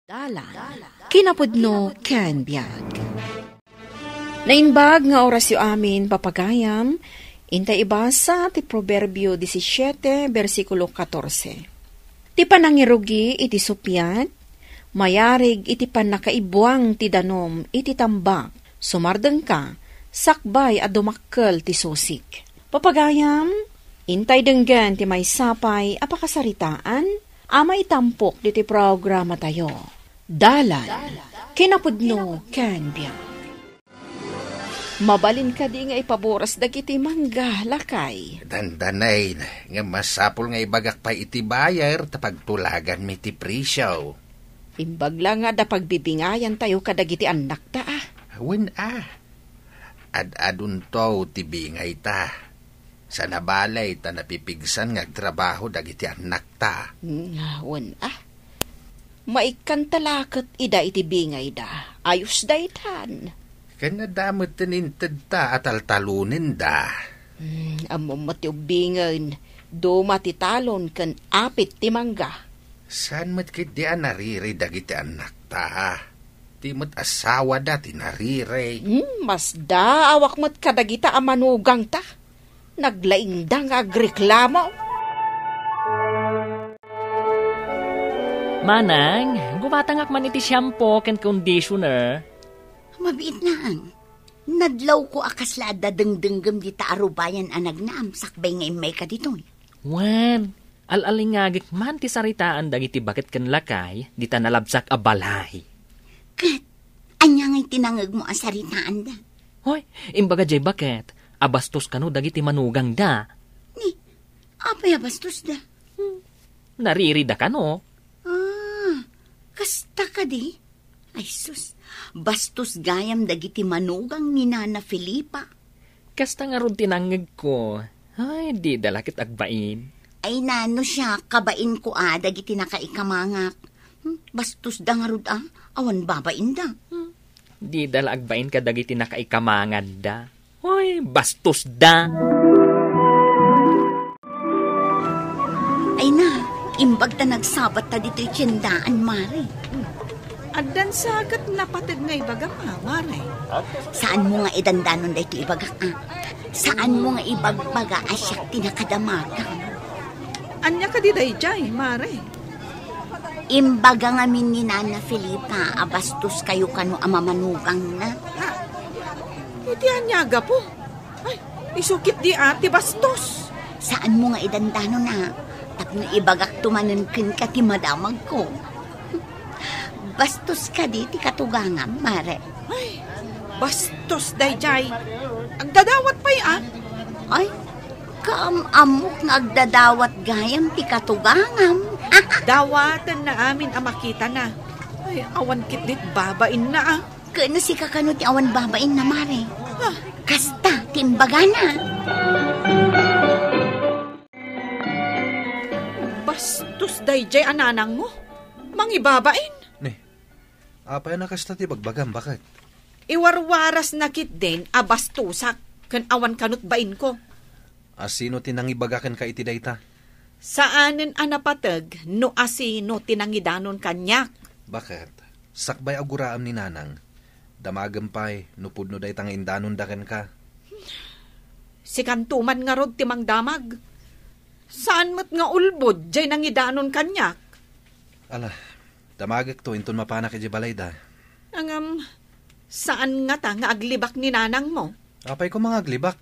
Dalan, kinapudno ken biag. Nainbag nga oras yu amin papagayam, intay ibasa ti Proverbio 17, versikulo 14. Ti panangirugi iti supyat, mayarig iti panakaibuang ti danom iti tambak, sumardeng ka, sakbay a dumakkel ti susik. Papagayam, intay denggan ti may sapay apakasaritaan, ama itampok diti programa tayo. Dalan, kinapudno ken biag. Mabalin ka di nga ipaboras dagiti mangga lakay. Dandanay, nga masapol nga ibagak pa iti bayar tapagtulagan mi ti presyo. Imbagla nga da pagbibingayan tayo kadagiti anak ta ah. Wen Ad-adun to ti bingay ta. Sa nabalay ta napipigsan nga trabaho dagiti anak ta. Wen Maikan talakot ida iti bingay da. Ayos da itan. Kanadamot tininted ta at altalunin da. Amom mati ubingan. Do matitalon kan apit ti mangga. Saan mat kit di nariri dagiti anak ta? Ti mat asawa da ti nariri. Mas da awak mat kadagita amanugang ta. Naglaing da nga agreklamo. Manang, gumatangak man iti shampoo ken conditioner. Mabiit na ang. Nadlaw ko akasla dadengdenggam di taarubayan anag na sakbay nga imay ka dito. Wen, alalingagik man ti saritaan dagiti bakit ken lakay, di ta nalabsak a balay. Kat, anya nga'y tinangag mo asaritaan da. Hoy, imbaga jay bakit, abastos kano dagiti manugang da. Ni, apay abastos da? Naririda kano. Kasta ka di? Ay sus, bastos gayam dagiti manugang ni Nana Felipa. Kasta nga ron tinangag ko. Ay, di dalakit agbain. Ay nano siya, kabain ko dagiti nakaikamangak. Bastos da nga rod awan babain da. Di dala agbain ka dagiti nakaikamangan da. Hoy, bastos da. Ay na, imbag ta nagsabat ta dito tiyendaan, Mare. Addan sagat napatid nga ibagak Mare. Saan mo nga idandanon da ito ibagak Saan mo nga ibagbaga asyak tinakadamaga? Anya ka di dayjay, Mare? Imbaga nga min ni Nana Felipa, abastos kayo kano amamanugang na. Iti anyaga po. Ay, isukit di ati bastos. Saan mo nga idandano na? Tapno ibagak tumanan kin ka ti madamag ko. Bastos ka di ti katugangam, Mare. Ay, bastos dayjay. Ang dadawat pa'y Ay, kaamamok nga agdadawat gayam ti katugangam. Dawatan na amin makita na. Ay, awan kitlit babain na Kano si kakano ti awan babain na, Mare? Kasta, timbaga na. Bastos dayjay ananang mo. Mangibabain. Apay na kasta ti bagbagam, bakit? Iwarwaras na kit din abastusak kan awan kanut bain ko. Asino tinangibagakan ka iti dayta? Saanen anapatag no asino tinangidanon kanyak? Bakit? Sakbay aguraam ni Nanang. Damagampay, nupudno dayta nga indanon daken ka. Si kantuman nga rod timang damag. Saan mo't nga ulbod jay nangidanon kanyak? Ala, damagak to inton mapanak iti balay da. Saan nga ta nga aglibak ni Nanang mo? Apay ko mga aglibak.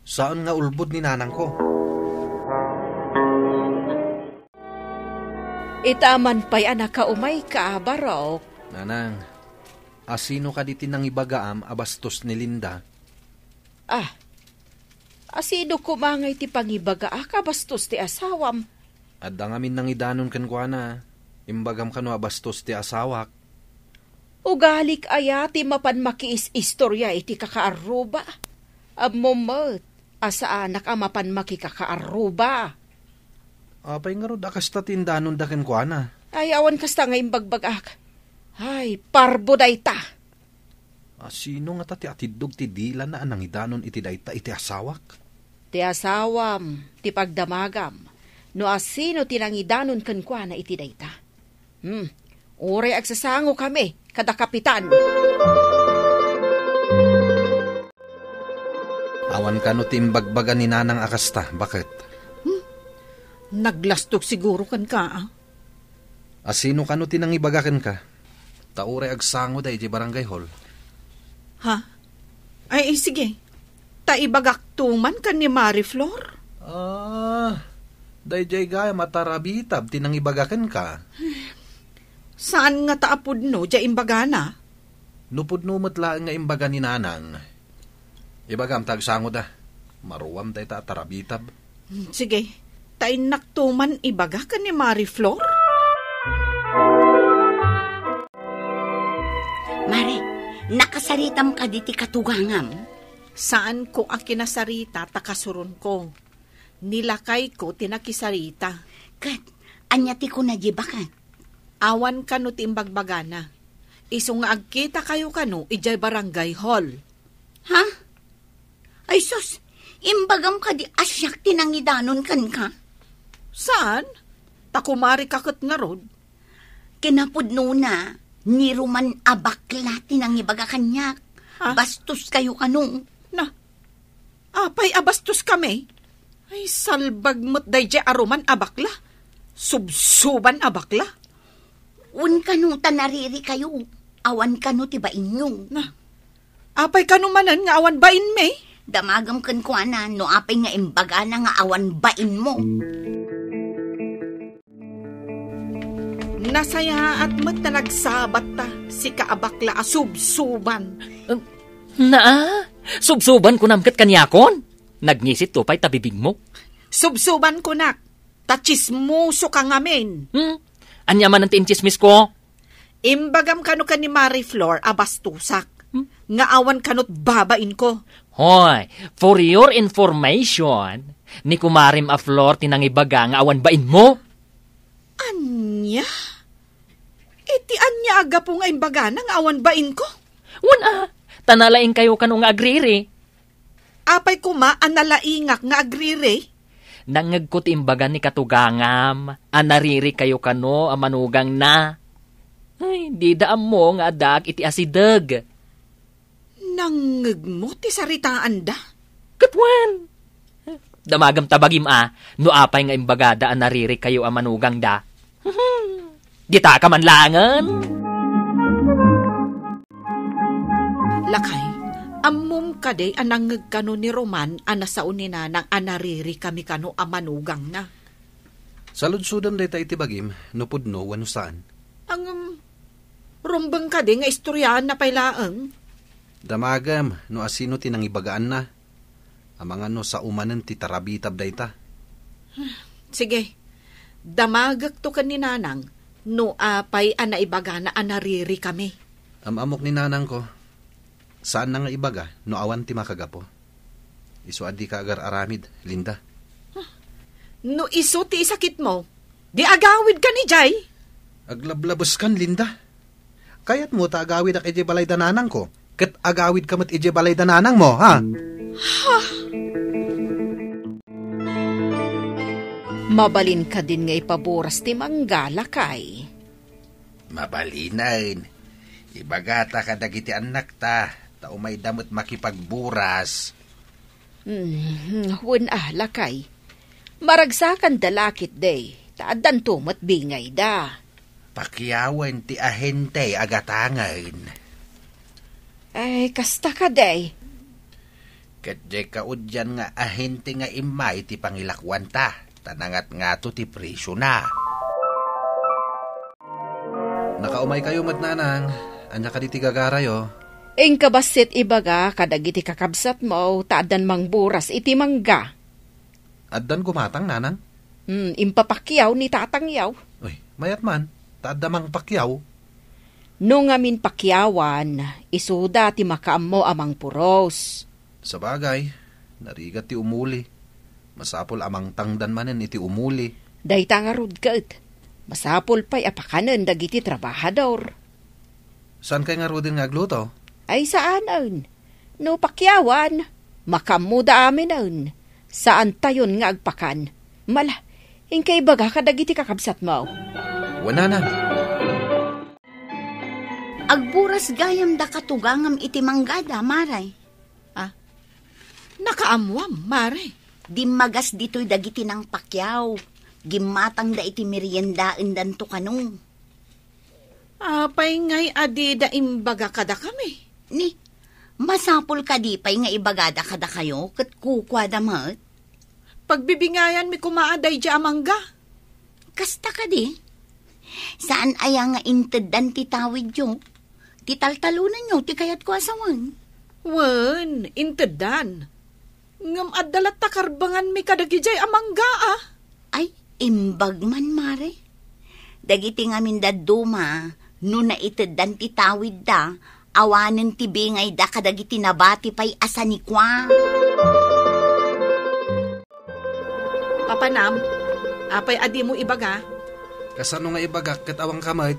Saan nga ulbod ni Nanang ko? Itaman pa'y anak ka umay ka, Barok. Nanang, asino ka diti nang ibagaam abastos ni Linda? Asino kumangay ti pangibaga kabastos ti asawam? Adda ngamin nang idanon kan kwa na. Imbagam kano abastos ti asawak. Ugalik aya ti mapan makiis istorya iti kakaaruba. Abmomot, asa anak amapan makikakaaruba. Apay nga rod akasta tindanon daken kwa na. Ay, awan kasta nga imbagbagak. Ay, parbo dayta. Sino nga ti atidog ti dila na anang idanon iti dayta iti asawak? Ti asawam, ti pagdamagam. No asino tinangidanon kan kwa na iti dayta. Uray agsasango kami, kada kapitan. Awan ka no timbagbagan ni nanang akasta. Bakit? Naglastok siguro kan ka. Asino ka no tinangibagakan ka? Tauray agsango day di barangay hall. Ha? Ay, sige. Taibagak tuman kan ni Mariflor? Day gaya matarabitab tinangibagakan ka. Saan nga taapod no, dya imbagana? Nupod numot lang nga imbaga ni nanang. Ibagam tagsango da. Maruwam day tatarabitab. Sige, tain naktuman ibaga kan ni Mariflor? Mare, nakasaritam ka diti katugangam. Saan ko ang kinasarita takasuron ko? Nilakay ko tinakisarita. Kat, anyati ko na jibakan. Awan ka no timbagbagana. Iso nga agkita kayo kano ijay barangay hall. Ha? Ay sus, imbagam ka di asyak tinangidanon kan ka. Saan? Takumari kakot nga rod. Kinapudno na, ni Roman abakla tinangibaga kanyak. Ha? Bastos kayo kano. Na, apay abastos kami. Ay salbag mo't dayjay aruman abakla. Subsuban abakla. Un kano tanariri kayo. Awan kano tiba inyo. Na, apay kanumanan nga awan bain me? Damagam kan ko ana, no apay nga imbaga na nga awan bain mo. Nasaya at mat na nagsabat ta, si kaabakla asubsuban. Subsuban ko namkat kanyakon. Nagngisit to pa'y tabibig mo. Subsuban ko nak, tachismuso ka ngamin. Anya man ang tinchismis ko? Imbagam kano ka ni Mariflor abastusak. Nga awan kanot babain ko. Hoy, for your information, ni kumarim a Flor tinangibaga nga awan bain mo. Anya? Iti anya aga po nga imbaga nga awan bain ko? Tanalaing kayo kano nga agriri. Apay kuma analaingak nga agrire. Nangagkot imbaga ni katugangam, anariri kayo kano amanugang na. Ay, di daam mo nga adag iti asideg. Nangag mo ti saritaan da? Katwan! Damagam tabagim no apay nga imbagada anariri kayo amanugang da. Gita ka man langan. Lakay, ammum kaday anangag kano ni Roman anasaon ni nanang anariri kami kano amanugang na. Saludsudan day tayo tibagim, nupod no, wano saan? Ang rumbang kaday nga istoryahan na pailaang. Damagam, no asino tinangibagaan na. Amang ano sa umanan ti tarabitab day ta. Sige, damagak to ka ni nanang, no apay anaibaga na anariri kami. Amok ni nanang ko, saan na nga ibaga, no awan ti makagapo? Iso adi ka agar aramid, Linda. No iso ti isakit mo, di agawid ka ni Jay. Aglablabos kan, Linda. Kayat mo ta agawid ak ije balay dananang ko. Kat agawid ka mat ije balay dananang mo, ha? Mabalin ka din nga ipaboras ti manggala kay. Mabalinan. Ibagata ka dagiti anak ta. Tao may damot makipagburas. Hun lakay. Maragsakan dalakit day. Taadan tumat bingay da. Pakiyawan ti ahente agatangan. Ay, kasta ka day. Kat jay kaudyan nga ahente nga imay ti pangilakwan ta. Tanangat nga to ti presyo na. Nakaumay kayo matnanang. Anya ka di ti gagarayo. Ing kabasit ibaga kadagiti kakabsat mo taadan mang buras iti mangga. Addan gumatang nanang? Impapakyaw ni tatangyaw. Uy, mayat man. Taadda mang pakyaw. No ngamin pakyawan, isuda ti makaam mo amang puros. Sa bagay, narigat ti umuli. Masapol amang tangdan manen iti umuli. Day tangarod ka't. Masapol pa'y apakanan dagiti trabahador. Saan kay nga rodin nga agluto? Ay saanan? No pakyawan, makamuda amin nun. Saan tayon nga agpakan? Mala, inkay baga kadagiti kakabsat mo. Wananan. Agburas gayam da katugangam iti manggada, maray. Nakaamuam, mare. Di magas dito'y dagiti ng pakyaw. Gimatang da iti meriendaan danto kanong. Apay ngay adi da imbaga kada kami. Ni, masapul ka di pa'y nga ibagada kada kayo, kat kukwa damat. Pagbibingayan mi kumaaday di amangga. Kasta ka di. Saan aya nga intedan ti tawid yo? Ti taltalunan yo, ti kayat ko asawan. Wen, intedan. Ngam adalat takarbangan mi kadagijay amangga Ay, imbag man, mare. Dagiti ngamin da duma, no na itedan ti tawid da, awanen ti bingay da kadagiti nabati pa'y asanikwa. Papanam, apay adi mo ibaga. Kasano nga ibagak ket awang kamay,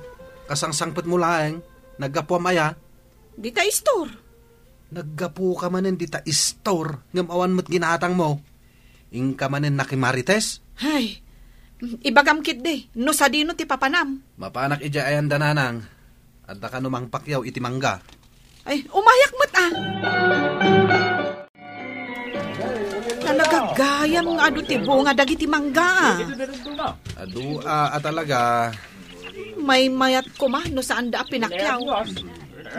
kasangsangpet mo laeng, naggapuam aya. Di ta istor. Naggapu ka manen di ta istor, ngam awan mo't ginatang mo. Ing ka manen nakimarites. Hay, ibagam kit de, no sa dino ti papanam. Mapanak ija ayan dananang, at ka numang pakyaw iti mangga. Ay, umayak mo't Nalagagayam nga adu ti bunga dagiti mangga Adu talaga. May mayat ko no saan da pinakyaw.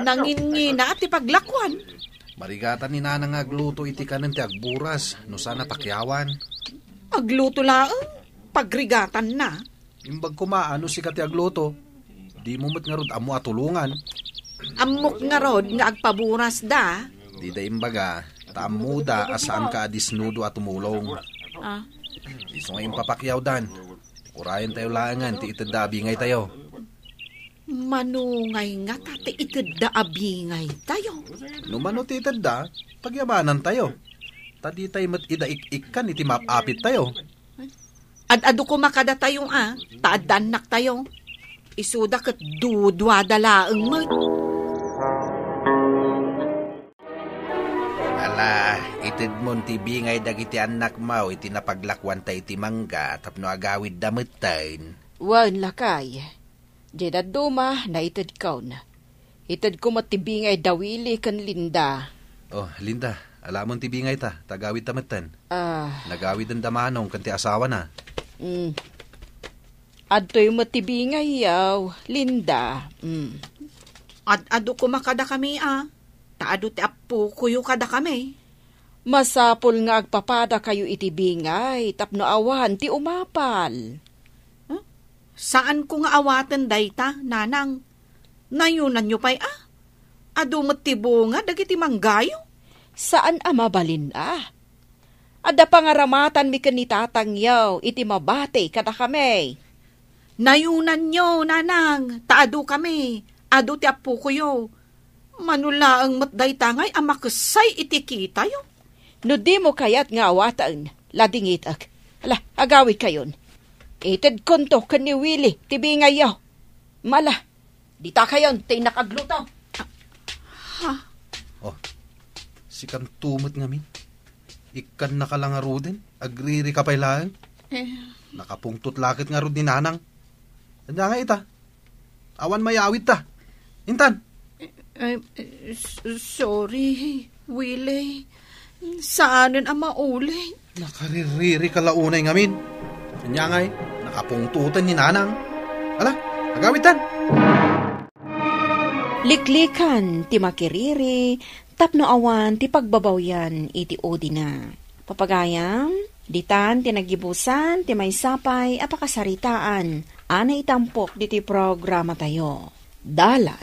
Nangingina ti paglakwan. Marigatan ni nanang agluto iti kanen ti agburas, no sana pakyawan. Agluto laang, pagrigatan na. Imbag kumaano si kati agluto, di mo mo't nga rod amo atulungan. Amok nga rod nga agpaburas da. Di da imbaga, taamuda asaan ka adisnudo at tumulong. Iso nga impapakyaw dan. Urayan tayo laangan, ti itadabi ngay tayo. Manungay nga tate itadda abingay tayo. Numano ti itadda, pagyamanan tayo. Tadi tayo mat idaik-ikan iti mapapit tayo. Ad-ado ko makada tayong taadanak tayo. Isuda kat dudwa dalaang mat. Ala, itid mon ti bingay dagiti anak mau iti napaglakwan tayo iti mangga tapno agawid dametain. Wan lakay. Jeda duma na itid kaw na. Itid ko matibingay dawili kan Linda. Oh, Linda, alamon ti bingay ta, tagawid dametan. Nagawid ang damanong kanti asawa na. Adto'y matibingay yaw, Linda. Ad-ado ko makada kami Taado ti apo kuyo kada kami. Masapol nga agpapada kayo itibingay, tapno awan ti umapal. Saan ko nga awatan dayta, nanang? Nayunan nyo pa'y Ado matibo nga dagiti manggayo? Saan mabalin Ada pangaramatan mi kanitatang yaw, iti mabate kada kami. Nayunan nyo, nanang, taado kami, ado ti apo kuyo. Manula ang matdayta ngay amakasay iti kita yo. No di mo kayat nga awatan, ladingit ak. Ala, agawid kayon. Ited konto kan ni Willie, tibingay yaw. Mala, di ta kayon, tay nakagluto. Oh, si kan tumot nga min. Ikan nakalangaro din, agriri ka pa'y laang. Nakapungtot lakit nga ro din nanang. Tanda nga ita, awan mayawit ta. Intan. Sorry, Willie. Saanan ang mauli? Nakaririri ka launay ngamin. Kanya ngay, nakapungtutan ni nanang. Ala, agawitan. Liklikan ti makiriri, tapno awan ti pagbabawyan iti odina. Papagayam, ditan ti nagibusan ti may sapay apakasaritaan. Ana itampok diti programa tayo. Dala.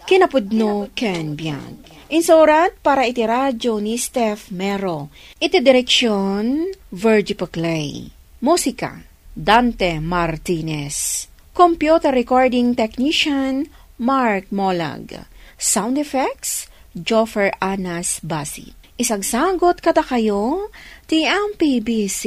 Kinapudno Ken Biag. Insurat para iti radyo ni Steph Mero. Iti direksyon Virgie Paclay. Musika Dante Martinez. Computer recording technician Mark Molag. Sound effects Joffer Anas Basi. Isagsagot kata kayo ti MPBC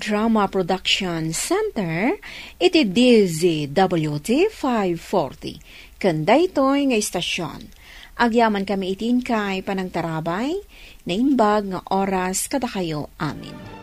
Drama Production Center iti DZWT 540. Kanda ito'y nga istasyon. Agyaman kami itin kay panangtarabay na inbag nga oras kada kayo amin.